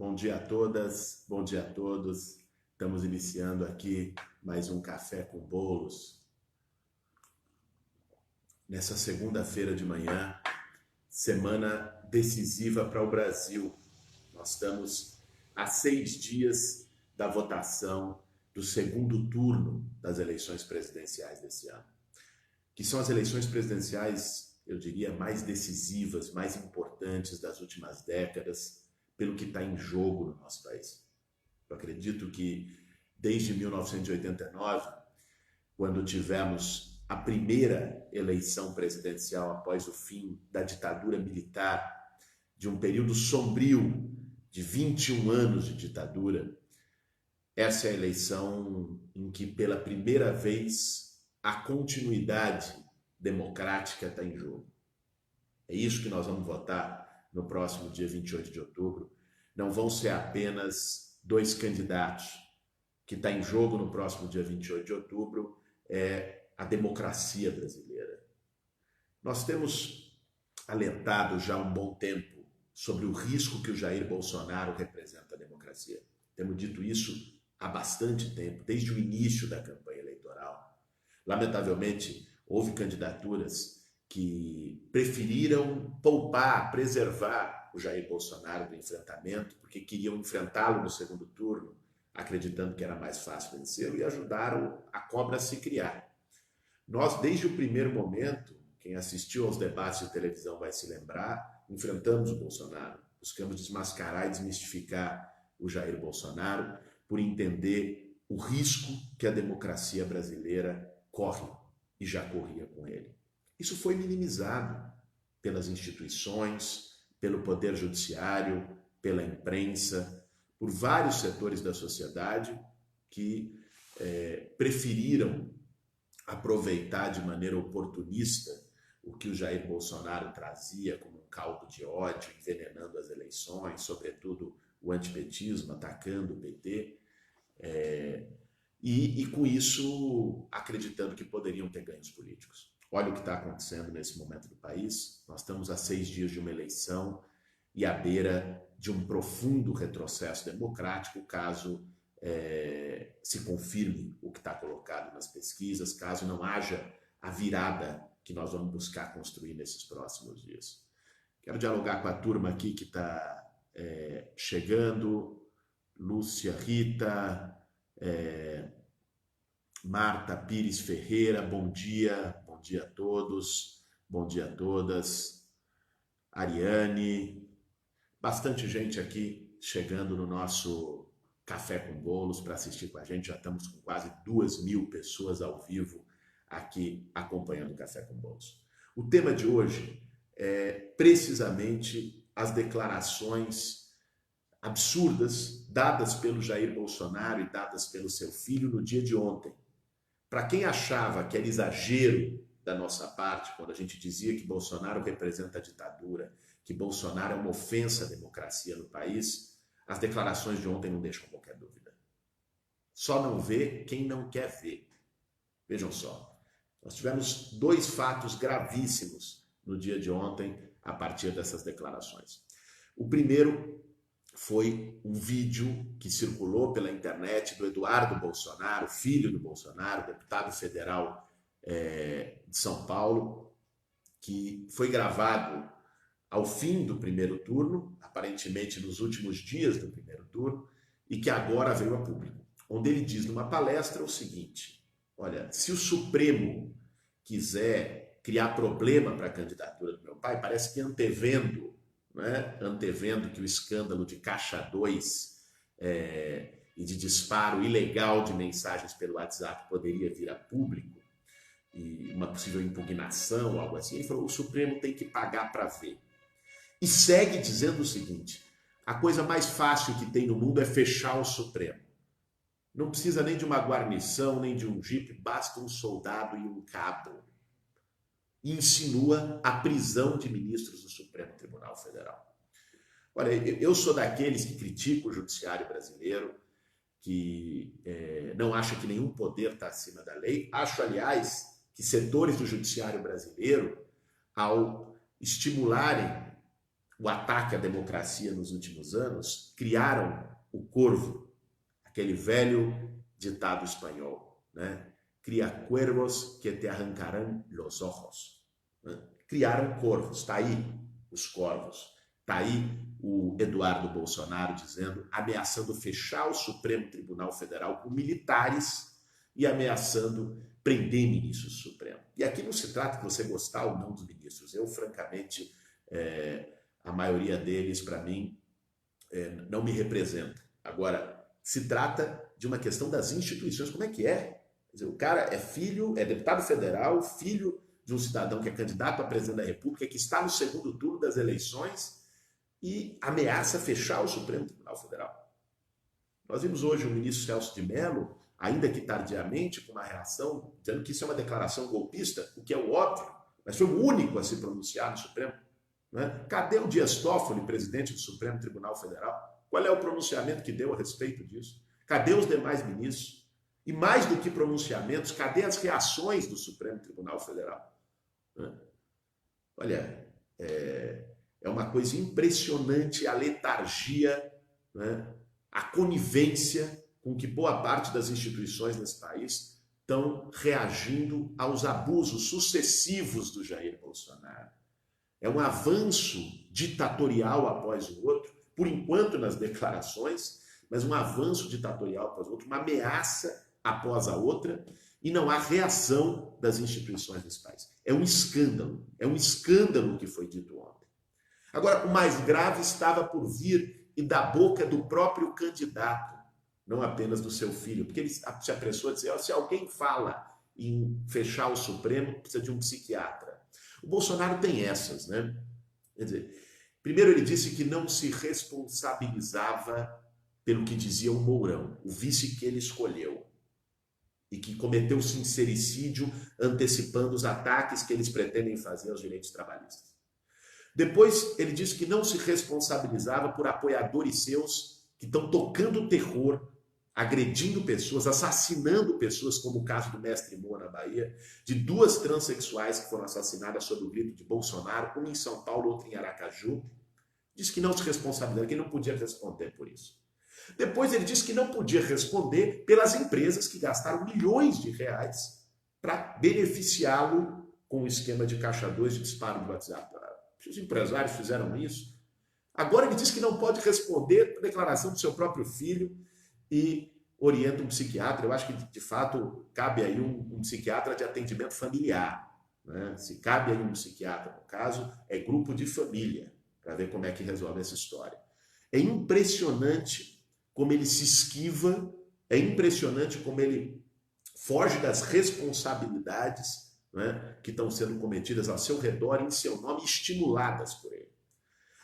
Bom dia a todas, bom dia a todos. Estamos iniciando aqui mais um Café com Bolos. Nessa segunda-feira de manhã, semana decisiva para o Brasil. Nós estamos a 6 dias da votação do segundo turno das eleições presidenciais desse ano, que são as eleições presidenciais, eu diria, mais decisivas, mais importantes das últimas décadas, pelo que está em jogo no nosso país. Eu acredito que desde 1989, quando tivemos a primeira eleição presidencial após o fim da ditadura militar, de um período sombrio de 21 anos de ditadura, essa é a eleição em que pela primeira vez a continuidade democrática está em jogo. É isso que nós vamos votar no próximo dia 28 de outubro. Não vão ser apenas dois candidatos. O que está em jogo no próximo dia 28 de outubro é a democracia brasileira. Nós temos alertado já há um bom tempo sobre o risco que o Jair Bolsonaro representa à democracia. Temos dito isso há bastante tempo, desde o início da campanha eleitoral. Lamentavelmente, houve candidaturas que preferiram poupar, preservar o Jair Bolsonaro do enfrentamento, porque queriam enfrentá-lo no segundo turno, acreditando que era mais fácil vencê-lo, e ajudaram a cobra a se criar. Nós, desde o primeiro momento, quem assistiu aos debates de televisão vai se lembrar, enfrentamos o Bolsonaro, buscamos desmascarar e desmistificar o Jair Bolsonaro, por entender o risco que a democracia brasileira corre e já corria com ele. Isso foi minimizado pelas instituições, pelo Poder Judiciário, pela imprensa, por vários setores da sociedade que preferiram aproveitar de maneira oportunista o que o Jair Bolsonaro trazia como um caldo de ódio, envenenando as eleições, sobretudo o antipetismo, atacando o PT, e com isso acreditando que poderiam ter ganhos políticos. Olha o que está acontecendo nesse momento do país. Nós estamos a 6 dias de uma eleição e à beira de um profundo retrocesso democrático, caso se confirme o que está colocado nas pesquisas, caso não haja a virada que nós vamos buscar construir nesses próximos dias. Quero dialogar com a turma aqui que está chegando, Lúcia Rita, Marta Pires Ferreira, bom dia a todos, bom dia a todas, Ariane, bastante gente aqui chegando no nosso Café com Bolos para assistir com a gente, já estamos com quase 2.000 pessoas ao vivo aqui acompanhando o Café com Bolos. O tema de hoje é precisamente as declarações absurdas dadas pelo Jair Bolsonaro e dadas pelo seu filho no dia de ontem. Para quem achava que era exagero da nossa parte, quando a gente dizia que Bolsonaro representa a ditadura, que Bolsonaro é uma ofensa à democracia no país, as declarações de ontem não deixam qualquer dúvida. Só não vê quem não quer ver. Vejam só, nós tivemos 2 fatos gravíssimos no dia de ontem a partir dessas declarações. O primeiro foi um vídeo que circulou pela internet do Eduardo Bolsonaro, filho do Bolsonaro, deputado federal de São Paulo, que foi gravado ao fim do primeiro turno, aparentemente nos últimos dias do primeiro turno, e que agora veio a público, onde ele diz numa palestra o seguinte: olha, se o Supremo quiser criar problema para a candidatura do meu pai, parece que antevendo que o escândalo de Caixa 2 e de disparo ilegal de mensagens pelo WhatsApp poderia vir a público, e uma possível impugnação, algo assim, ele falou: o Supremo tem que pagar para ver. E segue dizendo o seguinte: a coisa mais fácil que tem no mundo é fechar o Supremo. Não precisa nem de uma guarnição, nem de um jipe, basta um soldado e um cabo. E insinua a prisão de ministros do Supremo Tribunal Federal. Olha, eu sou daqueles que criticam o judiciário brasileiro, que não acha que nenhum poder está acima da lei. Acho, aliás, que setores do judiciário brasileiro, ao estimularem o ataque à democracia nos últimos anos, criaram o corvo, aquele velho ditado espanhol, né? Cria cuervos que te arrancarán los ojos. Né? Criaram corvos, está aí os corvos. Está aí o Eduardo Bolsonaro dizendo, ameaçando fechar o Supremo Tribunal Federal com militares e ameaçando prender ministros do Supremo. E aqui não se trata de você gostar ou não dos ministros. Eu, francamente, a maioria deles, para mim, não me representa. Agora, se trata de uma questão das instituições. Como é que é? Quer dizer, o cara é filho, é deputado federal, filho de um cidadão que é candidato a presidente da República, que está no segundo turno das eleições e ameaça fechar o Supremo Tribunal Federal. Nós vimos hoje o ministro Celso de Mello, ainda que tardiamente, com uma reação, dizendo que isso é uma declaração golpista, o que é o óbvio, mas foi o único a se pronunciar no Supremo. Né? Cadê o Dias Toffoli, presidente do Supremo Tribunal Federal? Qual é o pronunciamento que deu a respeito disso? Cadê os demais ministros? E mais do que pronunciamentos, cadê as reações do Supremo Tribunal Federal? Olha, é uma coisa impressionante a letargia, né? A conivência com que boa parte das instituições nesse país estão reagindo aos abusos sucessivos do Jair Bolsonaro. É um avanço ditatorial após o outro, por enquanto nas declarações, mas um avanço ditatorial após o outro, uma ameaça após a outra, e não há reação das instituições desse país. É um escândalo que foi dito ontem. Agora, o mais grave estava por vir e da boca do próprio candidato, não apenas do seu filho, porque ele se apressou a dizer, se alguém fala em fechar o Supremo, precisa de um psiquiatra. O Bolsonaro tem essas, né? Quer dizer, primeiro ele disse que não se responsabilizava pelo que dizia o Mourão, o vice que ele escolheu, e que cometeu sincericídio antecipando os ataques que eles pretendem fazer aos direitos trabalhistas. Depois, ele disse que não se responsabilizava por apoiadores seus que estão tocando terror, agredindo pessoas, assassinando pessoas, como o caso do Mestre Moa na Bahia, de 2 transexuais que foram assassinadas sob o grito de Bolsonaro, uma em São Paulo, outra em Aracaju. Disse que não se responsabilizava, que não podia responder por isso. Depois ele disse que não podia responder pelas empresas que gastaram milhões de reais para beneficiá-lo com o esquema de caixa 2 de disparo do WhatsApp. Os empresários fizeram isso. Agora ele diz que não pode responder a declaração do seu próprio filho e orienta um psiquiatra. Eu acho que, de fato, cabe aí um psiquiatra de atendimento familiar. Né? Se cabe aí um psiquiatra, no caso, é grupo de família, para ver como é que resolve essa história. É impressionante como ele se esquiva, é impressionante como ele foge das responsabilidades, né, que estão sendo cometidas ao seu redor, em seu nome, estimuladas por ele.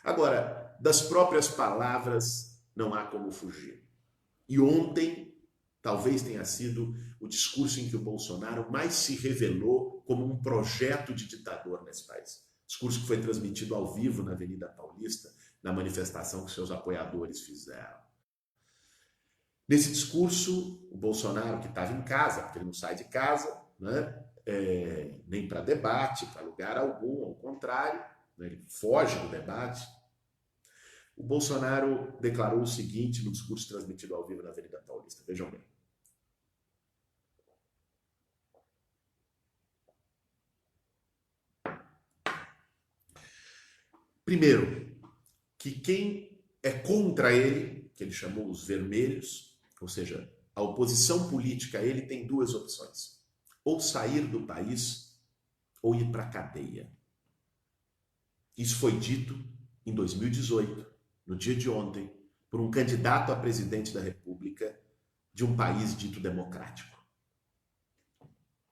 Agora, das próprias palavras não há como fugir. E ontem, talvez tenha sido o discurso em que o Bolsonaro mais se revelou como um projeto de ditador nesse país. Discurso que foi transmitido ao vivo na Avenida Paulista, na manifestação que seus apoiadores fizeram. Nesse discurso, o Bolsonaro, que estava em casa, porque ele não sai de casa, né, nem para debate, para lugar algum, ao contrário, né, ele foge do debate. O Bolsonaro declarou o seguinte no discurso transmitido ao vivo na Avenida Paulista. Vejam bem. Primeiro, que quem é contra ele, que ele chamou os vermelhos, ou seja, a oposição política a ele, tem 2 opções. Ou sair do país, ou ir para a cadeia. Isso foi dito em 2018, no dia de ontem, por um candidato a presidente da República de um país dito democrático.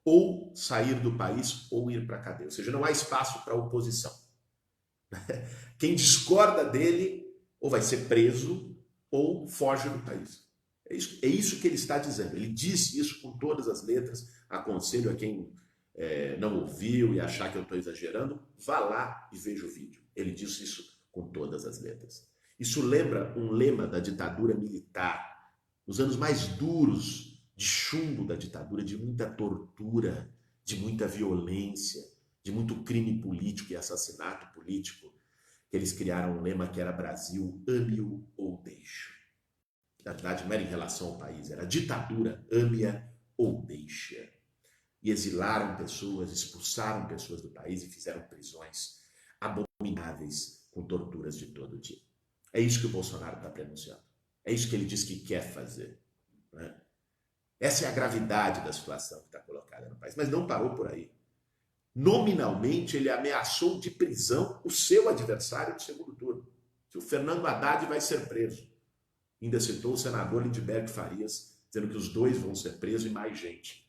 Ou sair do país, ou ir para a cadeia. Ou seja, não há espaço para oposição. Quem discorda dele, ou vai ser preso, ou foge do país. É isso que ele está dizendo. Ele disse isso com todas as letras. Aconselho a quem não ouviu e achar que eu estou exagerando, vá lá e veja o vídeo. Ele disse isso com todas as letras. Isso lembra um lema da ditadura militar, nos anos mais duros de chumbo da ditadura, de muita tortura, de muita violência, de muito crime político e assassinato político. que eles criaram um lema que era Brasil, ame-o ou deixe. Na verdade, não era em relação ao país, era ditadura, ame-a ou deixe. E exilaram pessoas, expulsaram pessoas do país e fizeram prisões abomináveis com torturas de todo tipo. É isso que o Bolsonaro está pronunciando. É isso que ele diz que quer fazer. Né? Essa é a gravidade da situação que está colocada no país. Mas não parou por aí. Nominalmente, ele ameaçou de prisão o seu adversário de segundo turno. Que o Fernando Haddad vai ser preso. Ainda citou o senador Lindbergh Farias, dizendo que os dois vão ser presos e mais gente.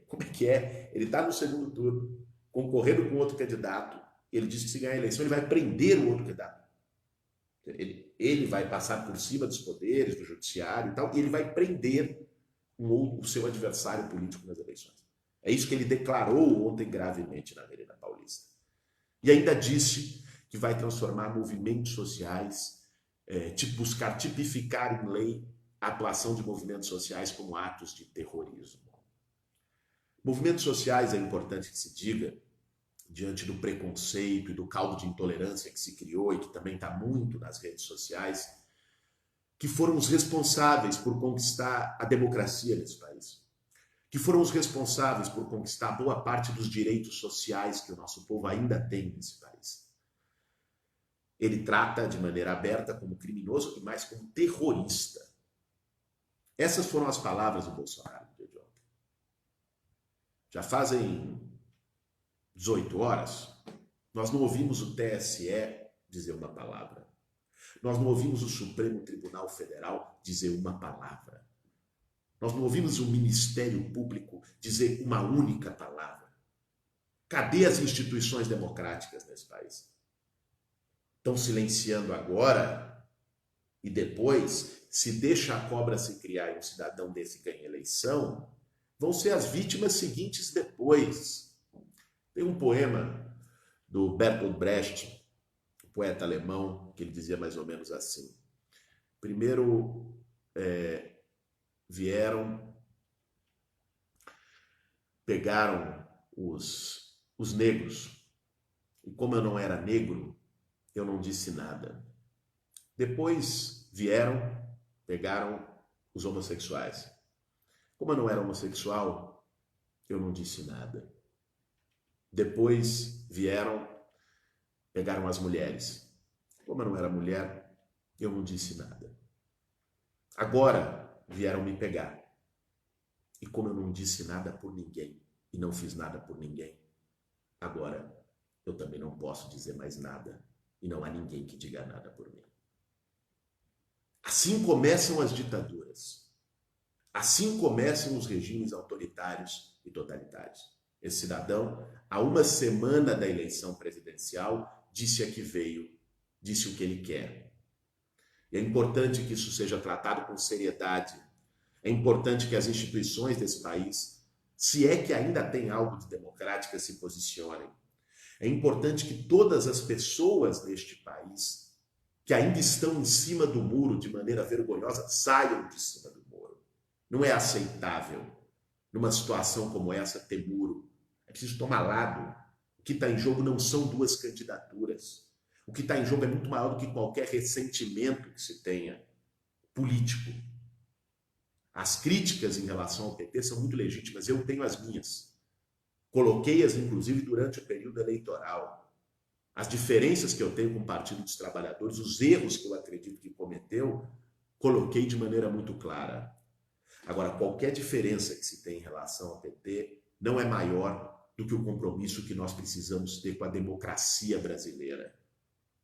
Como é que é? Ele está no segundo turno, concorrendo com outro candidato. Ele disse que se ganhar a eleição, ele vai prender o outro candidato. Ele vai passar por cima dos poderes, do judiciário e tal, e ele vai prender o seu adversário político nas eleições. É isso que ele declarou ontem gravemente na Avenida Paulista. E ainda disse que vai transformar movimentos sociais, buscar tipificar em lei a atuação de movimentos sociais como atos de terrorismo. Movimentos sociais, é importante que se diga, diante do preconceito e do caldo de intolerância que se criou e que também está muito nas redes sociais, que foram os responsáveis por conquistar a democracia nesse país, que foram os responsáveis por conquistar boa parte dos direitos sociais que o nosso povo ainda tem nesse país. Ele trata de maneira aberta como criminoso e mais como terrorista. Essas foram as palavras do Bolsonaro no dia de ontem. Já fazem 18 horas, nós não ouvimos o TSE dizer uma palavra. Nós não ouvimos o Supremo Tribunal Federal dizer uma palavra. Nós não ouvimos o Ministério Público dizer uma única palavra. Cadê as instituições democráticas nesse país? Estão silenciando agora e depois, se deixa a cobra se criar e um cidadão desse ganha eleição, vão ser as vítimas seguintes depois. Tem um poema do Bertolt Brecht, poeta alemão, que ele dizia mais ou menos assim. Primeiro pegaram os negros, e como eu não era negro, eu não disse nada. Depois pegaram os homossexuais. Como eu não era homossexual, eu não disse nada. Depois pegaram as mulheres. Como eu não era mulher, eu não disse nada. Agora vieram me pegar. E como eu não disse nada por ninguém e não fiz nada por ninguém, agora eu também não posso dizer mais nada e não há ninguém que diga nada por mim. Assim começam as ditaduras. Assim começam os regimes autoritários e totalitários. Esse cidadão, há uma semana da eleição presidencial, disse a que veio, disse o que ele quer. E é importante que isso seja tratado com seriedade. É importante que as instituições desse país, se é que ainda tem algo de democrática, se posicionem. É importante que todas as pessoas deste país, que ainda estão em cima do muro de maneira vergonhosa, saiam de cima do muro. Não é aceitável, numa situação como essa, ter muro. É preciso tomar lado. O que está em jogo não são duas candidaturas. O que está em jogo é muito maior do que qualquer ressentimento que se tenha político. As críticas em relação ao PT são muito legítimas, eu tenho as minhas. Coloquei-as, inclusive, durante o período eleitoral. As diferenças que eu tenho com o Partido dos Trabalhadores, os erros que eu acredito que cometeu, coloquei de maneira muito clara. Agora, qualquer diferença que se tem em relação ao PT não é maior do que o compromisso que nós precisamos ter com a democracia brasileira,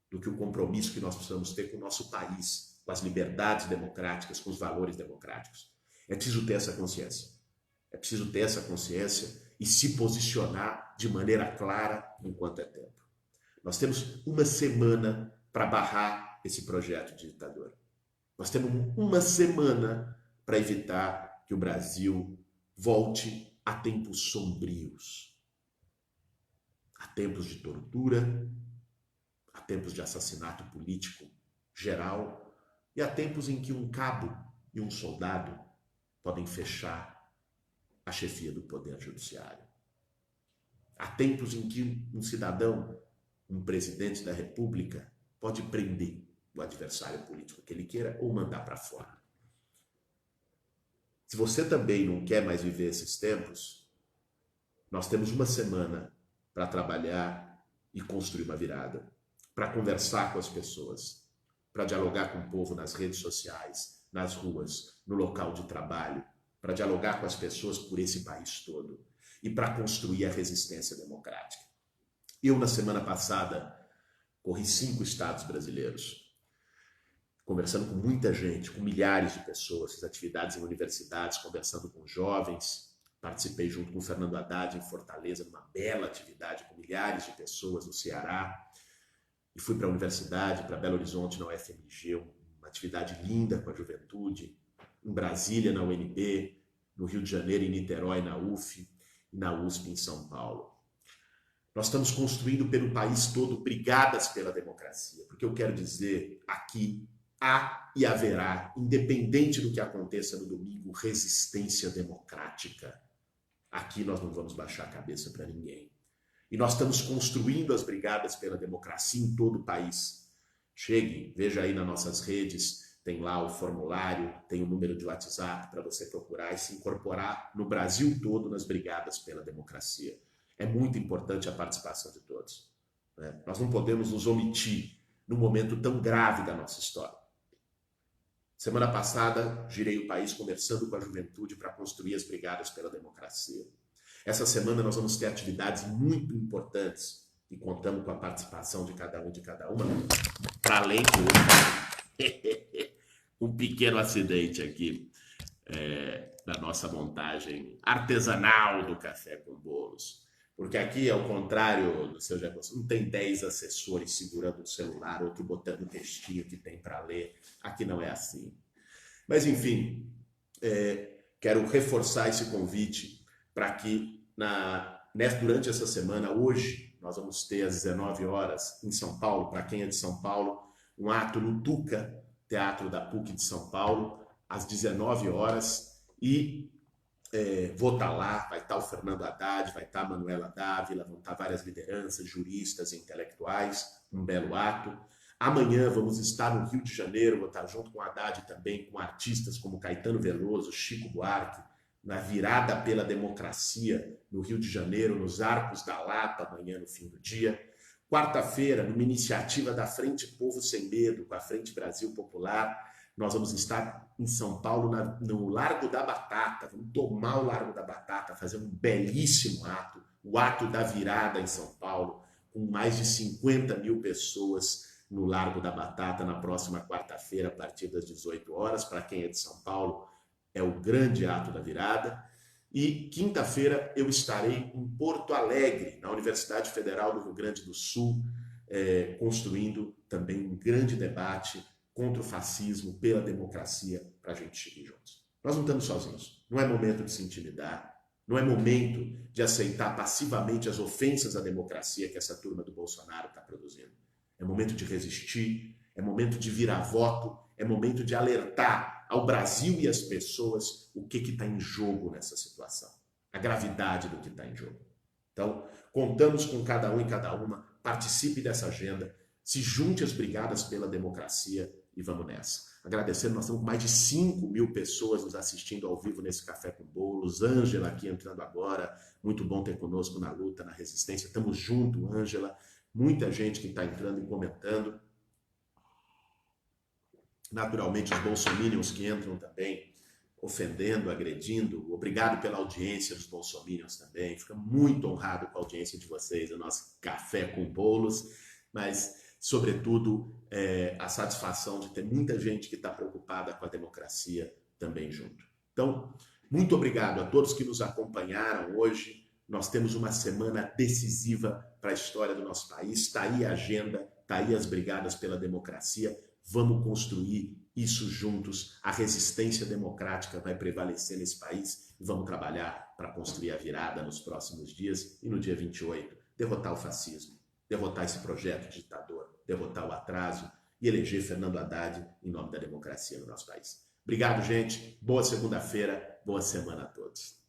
do que o compromisso que nós precisamos ter com o nosso país, com as liberdades democráticas, com os valores democráticos. É preciso ter essa consciência. É preciso ter essa consciência e se posicionar de maneira clara enquanto é tempo. Nós temos uma semana para barrar esse projeto de ditadura. Nós temos uma semana para evitar que o Brasil volte a tempos sombrios, a tempos de tortura, a tempos de assassinato político geral e a tempos em que um cabo e um soldado podem fechar a chefia do Poder Judiciário. Há tempos em que um cidadão, um presidente da República pode prender o adversário político que ele queira ou mandar para fora. Se você também não quer mais viver esses tempos, nós temos uma semana para trabalhar e construir uma virada, para conversar com as pessoas, para dialogar com o povo nas redes sociais, nas ruas, no local de trabalho, para dialogar com as pessoas por esse país todo e para construir a resistência democrática. Eu, na semana passada, corri 5 estados brasileiros, conversando com muita gente, com milhares de pessoas, fiz atividades em universidades, conversando com jovens, participei junto com o Fernando Haddad em Fortaleza, numa bela atividade com milhares de pessoas no Ceará, e fui para a universidade, para Belo Horizonte, na UFMG, uma atividade linda com a juventude, em Brasília, na UNB, no Rio de Janeiro, em Niterói, na UF, e na USP, em São Paulo. Nós estamos construindo pelo país todo brigadas pela democracia, porque eu quero dizer aqui, há e haverá, independente do que aconteça no domingo, resistência democrática. Aqui nós não vamos baixar a cabeça para ninguém. E nós estamos construindo as brigadas pela democracia em todo o país. Chegue, veja aí nas nossas redes, tem lá o formulário, tem o número de WhatsApp para você procurar e se incorporar no Brasil todo nas brigadas pela democracia. É muito importante a participação de todos, né? Nós não podemos nos omitir num momento tão grave da nossa história. Semana passada, girei o país conversando com a juventude para construir as brigadas pela democracia. Essa semana nós vamos ter atividades muito importantes e contamos com a participação de cada um e de cada uma, para além de um pequeno acidente aqui da nossa montagem artesanal do Café com Bolos. Porque aqui, ao contrário do seu Jefferson, não tem 10 assessores segurando o celular, outro botando o textinho que tem para ler. Aqui não é assim. Mas, enfim, quero reforçar esse convite para que, durante essa semana, hoje, nós vamos ter às 19 horas, em São Paulo, para quem é de São Paulo, um ato no Tuca, Teatro da PUC de São Paulo, às 19 horas, e vou estar lá, vai estar o Fernando Haddad, vai estar a Manuela Dávila, vão estar várias lideranças, juristas e intelectuais, um belo ato. Amanhã vamos estar no Rio de Janeiro, vou estar junto com o Haddad também, com artistas como Caetano Veloso, Chico Buarque, na virada pela democracia no Rio de Janeiro, nos Arcos da Lapa, amanhã no fim do dia. Quarta-feira, numa iniciativa da Frente Povo Sem Medo, com a Frente Brasil Popular, nós vamos estar em São Paulo, no Largo da Batata. Vamos tomar o Largo da Batata, fazer um belíssimo ato, o ato da virada em São Paulo, com mais de 50 mil pessoas no Largo da Batata, na próxima quarta-feira, a partir das 18 horas. Para quem é de São Paulo, é o grande ato da virada. E quinta-feira eu estarei em Porto Alegre, na Universidade Federal do Rio Grande do Sul, construindo também um grande debate contra o fascismo, pela democracia, para a gente seguir juntos. Nós não estamos sozinhos. Não é momento de se intimidar, não é momento de aceitar passivamente as ofensas à democracia que essa turma do Bolsonaro está produzindo. É momento de resistir, é momento de virar voto, é momento de alertar ao Brasil e às pessoas o que está em jogo nessa situação, a gravidade do que está em jogo. Então, contamos com cada um e cada uma, participe dessa agenda, se junte às brigadas pela democracia e vamos nessa. Agradecendo, nós temos mais de 5 mil pessoas nos assistindo ao vivo nesse Café com Bolos. Ângela aqui entrando agora, muito bom ter conosco na luta, na resistência. Estamos juntos, Ângela. Muita gente que está entrando e comentando. Naturalmente, os bolsominions que entram também, ofendendo, agredindo. Obrigado pela audiência dos bolsominions também. Fica muito honrado com a audiência de vocês, o nosso Café com Bolos. Mas, sobretudo, a satisfação de ter muita gente que está preocupada com a democracia também junto. Então, muito obrigado a todos que nos acompanharam hoje. Nós temos uma semana decisiva para a história do nosso país. Está aí a agenda, está aí as brigadas pela democracia. Vamos construir isso juntos. A resistência democrática vai prevalecer nesse país e vamos trabalhar para construir a virada nos próximos dias e no dia 28, derrotar o fascismo, derrotar esse projeto ditador, derrotar o atraso e eleger Fernando Haddad em nome da democracia no nosso país. Obrigado, gente. Boa segunda-feira, boa semana a todos.